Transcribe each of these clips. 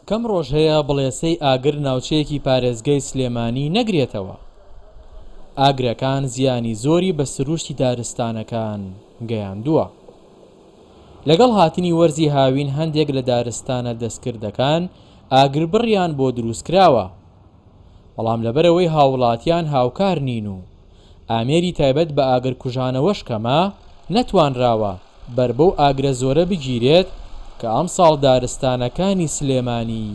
کەم ڕۆژ هەیە بڵێسەی ئاگر ناوچەیەکی پارێزگای سلێمانی نەگرێتەوە. ئاگرەکان زیانی زۆری بە سروشتی دارستانەکان گەیاندووە. لەگەڵ هاتنی وەرزی هاوین هەندێک لە دارستانە دەستکردەکان ئاگر بڕیان بۆ دروستکراوە، بەڵام لەبەرەوەی هاوڵاتیان هاوکار نین و ئامێری تایبەت بە ئاگر کوژانەوەش کەمە، نەتوانراوە بەربەو ئاگرە زۆرە بگیرێت کە ئەم ساڵ دارستانەکانی سلێمانی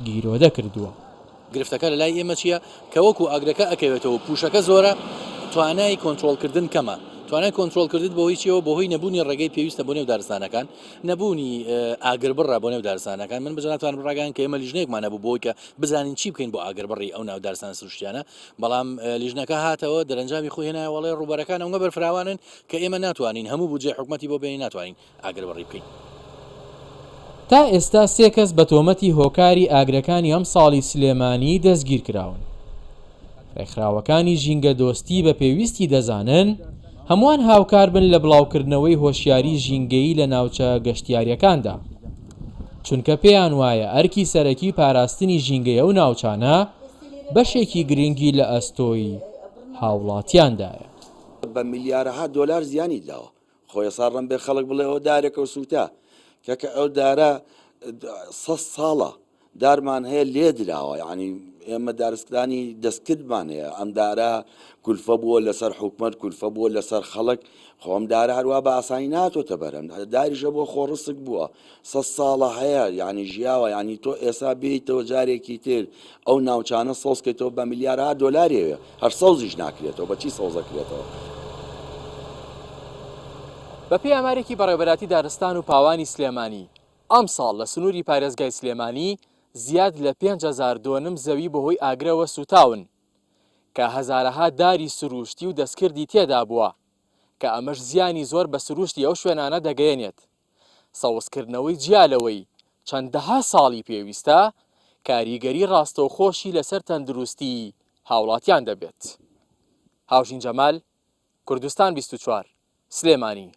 گیرۆدە کردووە. گرفتەکە لە لای ئێمە چییە؟ کە وەکو ئاگرەکە ئەکەوێتەوە پوشەکە زۆرە، توانای کۆنتڕۆڵکردن کەمە. توانای کۆنتڕۆڵکردن بەهۆی چیەوە؟ بەهۆی نەبوونی ڕێگەی پێویستە بۆ نێو دارستانەکان، نەبوونی ئاگر بڕە بۆ نێو دارستانەکان. من بەجێ ناتوانم ڕاگەیان کە ئێمە لیژنەیەکمان نەبوو بۆی کە بزانین چی بکەین بۆ ئاگر بڕی ئەو ناو دارستان سروشتیانە، بەڵام لیژنەکە هاتەوە دەرەنجامی خۆی هێنایە وەڵێ ڕووبەرەکان ئەوە بەرفراوانن کە ئێمە ناتوانین هەموو بودجێ حکومەتی بۆ بێنین، ناتوانین ئاگر بڕی بکەین. تا ئێستا 3 کەس بە تۆمەتی هۆکاری ئاگرەکانی ئەم ساڵی سلێمانی دەستگیر کراون. ڕێکخراوەکانی ژینگە دۆستی بە پێویستی دەزانن هەمووان هاوکار بن لە بڵاوکردنەوەی هۆشیاری ژینگەیی لە ناوچە گەشتیاریەکاندا، چونکە پێیان وایە ئەرکی سەرەکی پاراستنی ژینگەیە و ناوچانە بەشێکی گرنگی لە ئەستۆی هاوڵاتیاندایە. بە میلیارەها دۆلار زیانی داوە. خۆی ساڕم بێ خەڵک بڵێ ئەو دارێکە و سووتە کەکە ئەو دارە 100 ساڵە دارمان هەیە لێ دراوە، یعنی ئێمە دارستانی دەستکردمان هەیە. ئەم دارە کولفە بووە لەسەر حکومەت، کولفە بووە لەسەر خەڵک. خۆم دارە هەروە بە ئاسانی ناتۆتە بەرەم، داریشە بۆ خۆڕسک بووە 100 ساڵە هەیە، یعنی ژیاوە. یعنی تۆ ئێستا بێیتەوە جارێکی تر ئەو ناوچانە سۆزکەیتەوە بە میلیارها دۆلارێوێ، هەر سەوزیش ناکرێتەوە. بەچی سەوزەکرێتەوە؟ بەپێی ئامارێکی بەڕێوەبەراتی دارستان و پاوانی سلێمانی، ئەم ساڵ لە سنووری پارێزگای سلێمانی زیاد لە 5,500 زەوی بەهۆی ئاگرەوە سوتاون، کە هەزارەها داری سروشتی و دەستکردی تێدا بووە، کە ئەمەش زیانی زۆر بە سروشتی ئەو شوێنانە دەگەیەنێت. سەوزکردنەوەی جیالەوەی چەندەها ساڵی پێویستە کاریگەری ڕاستەوخۆشی لەسەر تەندروستی هاوڵاتیان دەبێت. هاوژین جەمال، کوردستان 24، سلێمانی.